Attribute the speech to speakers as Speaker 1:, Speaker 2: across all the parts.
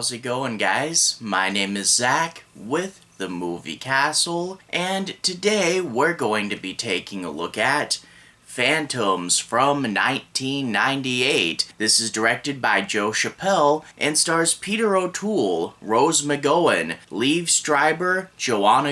Speaker 1: how's it going, guys? My name is Zach with the Movie Castle, and today we're going to be taking a look at Phantoms from 1998. This is directed by Joe Chappelle and stars Peter OToole, Rose McGowan, Liev Schreiber, Joanna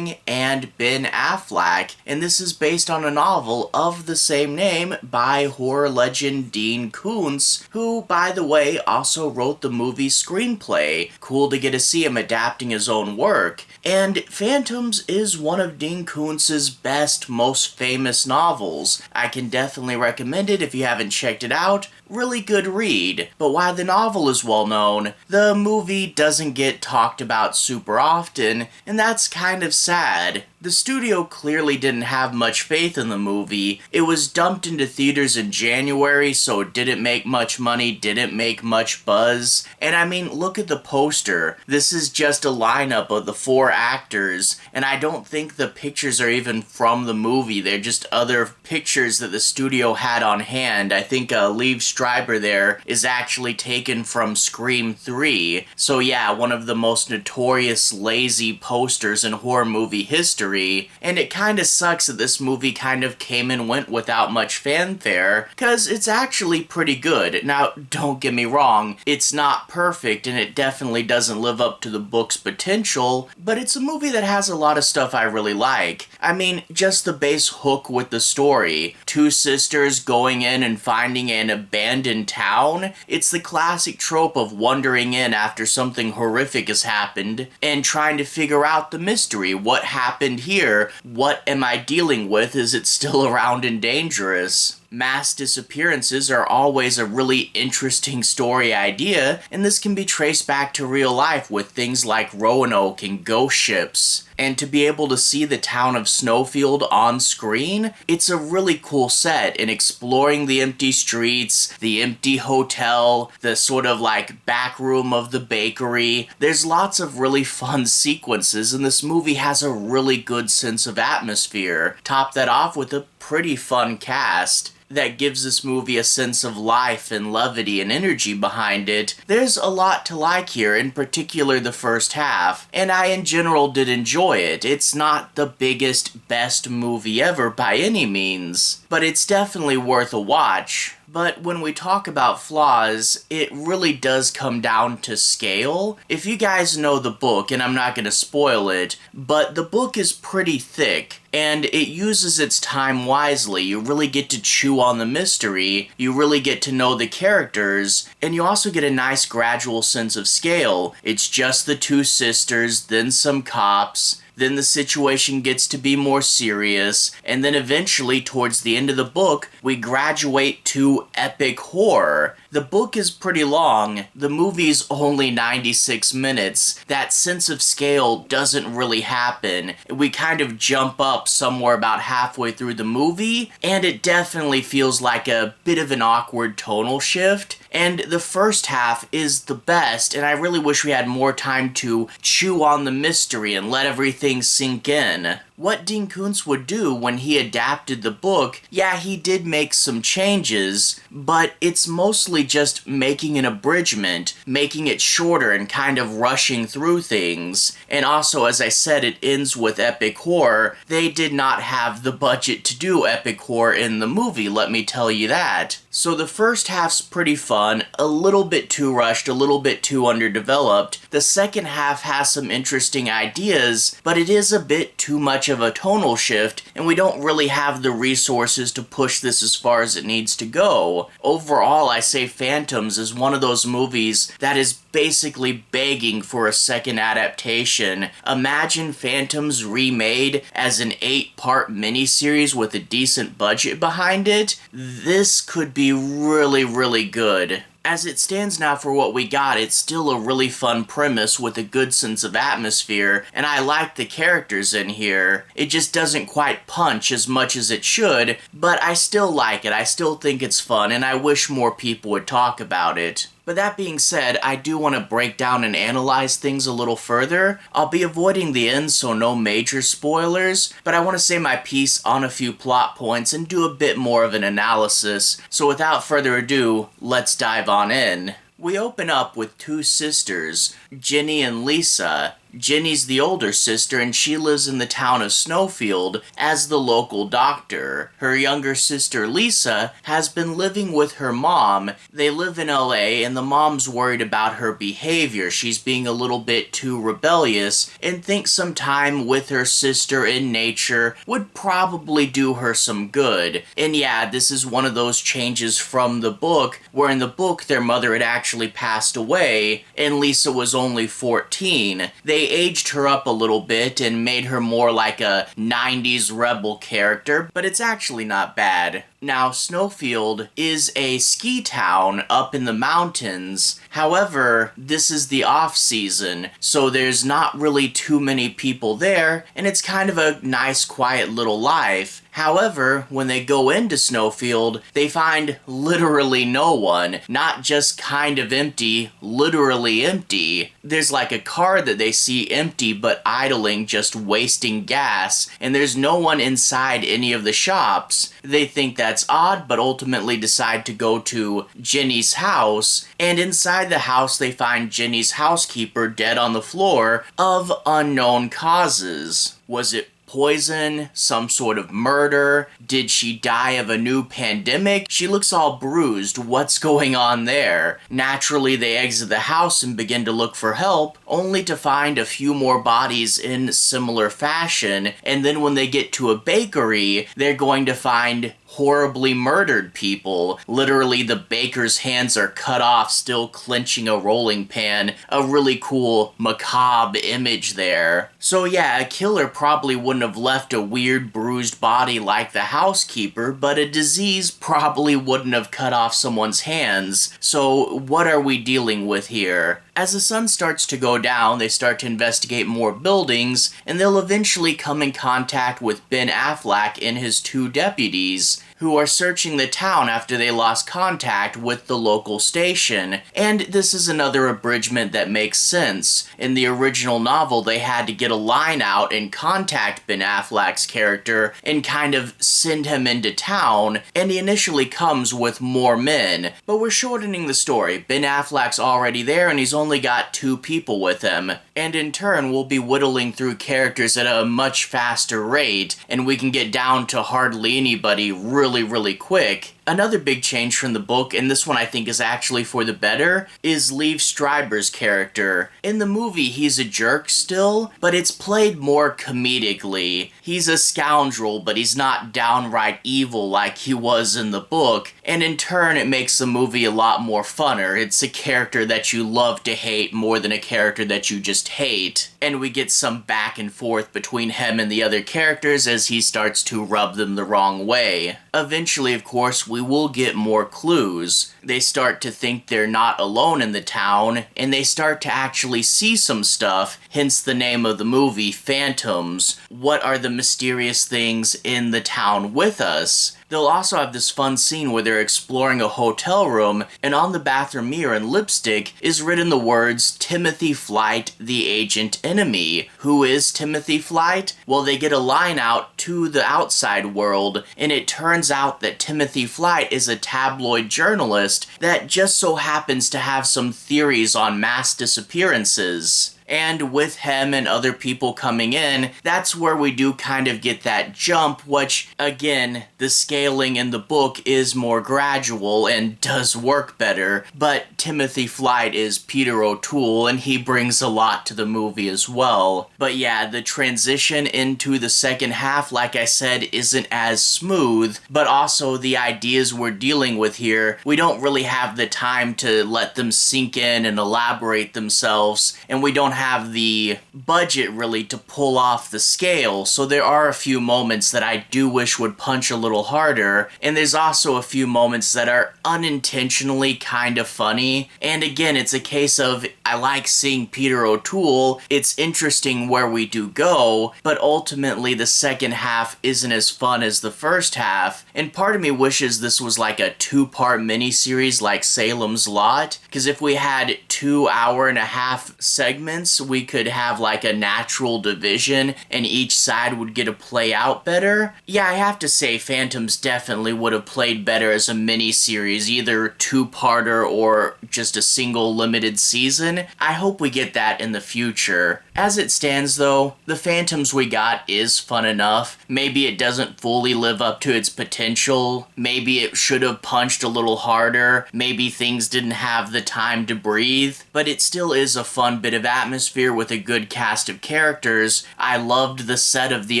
Speaker 1: and Ben Affleck, and this is based on a novel of the same name by horror legend Dean Koontz, who, by the way, also wrote the movie screenplay. Cool to get to see him adapting his own work. And Phantoms is one of Dean Koontz's best, most famous novels. I can definitely recommend it if you haven't checked it out. Really good read. But while the novel is well known, the movie doesn't get talked about super often, and that's kind of sad. The studio clearly didn't have much faith in the movie. It was dumped into theaters in January, so it didn't make much money, didn't make much buzz. And I mean, look at the poster. This is just a lineup of the 4 actors, and I don't think the pictures are even from the movie. They're just other pictures that the studio had on hand. I think Liev Schreiber there is actually taken from Scream 3. So yeah, one of the most notorious lazy posters in horror movie history. And it kinda sucks that this movie kind of came and went without much fanfare, cause it's actually pretty good. Now, don't get me wrong, it's not perfect and it definitely doesn't live up to the book's potential, but it's a movie that has a lot of stuff I really like. I mean, just the base hook with the story. 2 sisters going in and finding an abandoned town. It's the classic trope of wandering in after something horrific has happened and trying to figure out the mystery. What happened here? What am I dealing with? Is it still around and dangerous? Mass disappearances are always a really interesting story idea, and this can be traced back to real life with things like Roanoke and ghost ships. And to be able to see the town of Snowfield on screen, it's a really cool set, and exploring the empty streets, the empty hotel, the sort of like back room of the bakery. There's lots of really fun sequences, and this movie has a really good sense of atmosphere. Top that off with a pretty fun cast that gives this movie a sense of life and levity and energy behind it. There's a lot to like here, in particular the first half, and I in general did enjoy it. It's not the biggest, best movie ever by any means, but it's definitely worth a watch. But when we talk about flaws, it really does come down to scale. If you guys know the book, and I'm not going to spoil it, but the book is pretty thick, and it uses its time wisely. You really get to chew on the mystery, you really get to know the characters, and you also get a nice gradual sense of scale. It's just the 2 sisters, then some cops, then the situation gets to be more serious, and then eventually, towards the end of the book, we graduate to epic horror. The book is pretty long, the movie's only 96 minutes. That sense of scale doesn't really happen. We kind of jump up somewhere about halfway through the movie, and it definitely feels like a bit of an awkward tonal shift. And the first half is the best, and I really wish we had more time to chew on the mystery and let everything sink in. What Dean Koontz would do when he adapted the book, yeah, he did make some changes, but it's mostly just making an abridgment, making it shorter and kind of rushing through things. And also, as I said, it ends with epic horror. They did not have the budget to do epic horror in the movie, let me tell you that. So the first half's pretty fun, a little bit too rushed, a little bit too underdeveloped. The second half has some interesting ideas, but it is a bit too much of a tonal shift, and we don't really have the resources to push this as far as it needs to go. Overall, I say Phantoms is one of those movies that is basically begging for a second adaptation. Imagine Phantoms remade as an 8-part miniseries with a decent budget behind it. This could be really, really good. As it stands now for what we got, it's still a really fun premise with a good sense of atmosphere, and I like the characters in here. It just doesn't quite punch as much as it should, but I still like it. I still think it's fun, and I wish more people would talk about it. But that being said, I do want to break down and analyze things a little further. I'll be avoiding the end, so no major spoilers, but I want to say my piece on a few plot points and do a bit more of an analysis. So without further ado, let's dive on in. We open up with two sisters, Ginny and Lisa. Ginny's the older sister and she lives in the town of Snowfield as the local doctor. Her younger sister Lisa has been living with her mom. They live in LA and the mom's worried about her behavior. She's being a little bit too rebellious and thinks some time with her sister in nature would probably do her some good. And yeah, this is one of those changes from the book, where in the book their mother had actually passed away and Lisa was only 14. They aged her up a little bit and made her more like a 90s rebel character, but it's actually not bad. Now, Snowfield is a ski town up in the mountains. However, this is the off-season, so there's not really too many people there, and it's kind of a nice, quiet little life. However, when they go into Snowfield, they find literally no one. Not just kind of empty, literally empty. There's like a car that they see empty but idling, just wasting gas, and there's no one inside any of the shops. They think that's odd, but ultimately decide to go to Ginny's house, and inside the house they find Ginny's housekeeper dead on the floor of unknown causes. Was it poison? Some sort of murder? Did she die of a new pandemic? She looks all bruised. What's going on there? Naturally, they exit the house and begin to look for help, only to find a few more bodies in similar fashion, and then when they get to a bakery, they're going to find horribly murdered people. Literally, the baker's hands are cut off, still clenching a rolling pan. A really cool, macabre image there. So yeah, a killer probably wouldn't have left a weird, bruised body like the housekeeper, but a disease probably wouldn't have cut off someone's hands. So what are we dealing with here? As the sun starts to go down, they start to investigate more buildings, and they'll eventually come in contact with Ben Affleck and his two deputies, who are searching the town after they lost contact with the local station. And this is another abridgment that makes sense. In the original novel, they had to get a line out and contact Ben Affleck's character and kind of send him into town, and he initially comes with more men. But we're shortening the story. Ben Affleck's already there and he's only got 2 people with him. And in turn, we'll be whittling through characters at a much faster rate, and we can get down to hardly anybody really quick. Another big change from the book, and this one I think is actually for the better, is Liev Schreiber's character. In the movie, he's a jerk still, but it's played more comedically. He's a scoundrel, but he's not downright evil like he was in the book, and in turn it makes the movie a lot more funner. It's a character that you love to hate more than a character that you just hate. And we get some back and forth between him and the other characters as he starts to rub them the wrong way. Eventually, of course, we will get more clues. They start to think they're not alone in the town, and they start to actually see some stuff, hence the name of the movie, Phantoms. What are the mysterious things in the town with us? They'll also have this fun scene where they're exploring a hotel room, and on the bathroom mirror in lipstick is written the words, Timothy Flight, the agent enemy. Who is Timothy Flight? Well, they get a line out to the outside world, and it turns out that Timothy Flight is a tabloid journalist that just so happens to have some theories on mass disappearances. And with him and other people coming in, that's where we do kind of get that jump, which, again, the scaling in the book is more gradual and does work better, but Timothy Flight is Peter O'Toole, and he brings a lot to the movie as well. But yeah, the transition into the second half, like I said, isn't as smooth, but also the ideas we're dealing with here, we don't really have the time to let them sink in and elaborate themselves, and we don't have the budget really to pull off the scale, so there are a few moments that I do wish would punch a little harder, and there's also a few moments that are unintentionally kind of funny, and again, it's a case of I like seeing Peter O'Toole, it's interesting where we do go, but ultimately the second half isn't as fun as the first half, and part of me wishes this was like a 2-part miniseries like Salem's Lot, because if we had 2 hour-and-a-half segments, sense, we could have like a natural division and each side would get to play out better. Yeah, I have to say Phantoms definitely would have played better as a mini-series, either two-parter or just a single limited season. I hope we get that in the future. As it stands though, the Phantoms we got is fun enough. Maybe it doesn't fully live up to its potential. Maybe it should have punched a little harder. Maybe things didn't have the time to breathe. But it still is a fun bit of atmosphere with a good cast of characters. I loved the set of the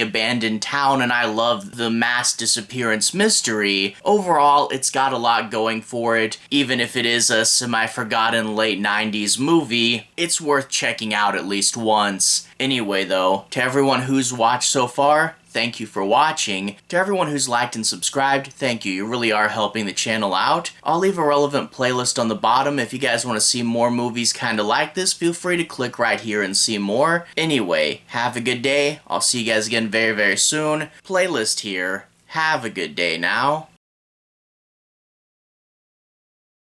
Speaker 1: abandoned town and I loved the mass disappearance mystery. Overall, it's got a lot going for it. Even if it is a semi-forgotten late 90s movie, it's worth checking out at least once. Anyway though, to everyone who's watched so far, thank you for watching. To everyone who's liked and subscribed, thank you. You really are helping the channel out. I'll leave a relevant playlist on the bottom. If you guys want to see more movies kind of like this, feel free to click right here and see more. Anyway, have a good day. I'll see you guys again very, very soon. Playlist here. Have a good day now.